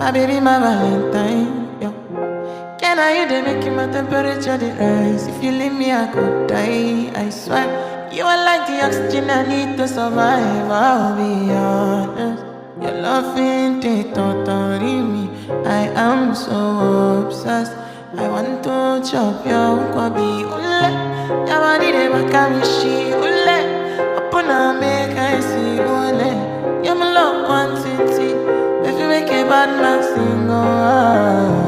My baby, my Valentine. Yo. Can I you they making my temperature the rise? If you leave me, I could die. I swear, you are like the oxygen I need to survive. I'll be honest. Your love ain't it totally me. I am so obsessed. I want to chop your kwabi ule. Your body they wakamishi ule. Open up, make I see ule. You're my love quantity. If you make a bad man sing, oh, ah.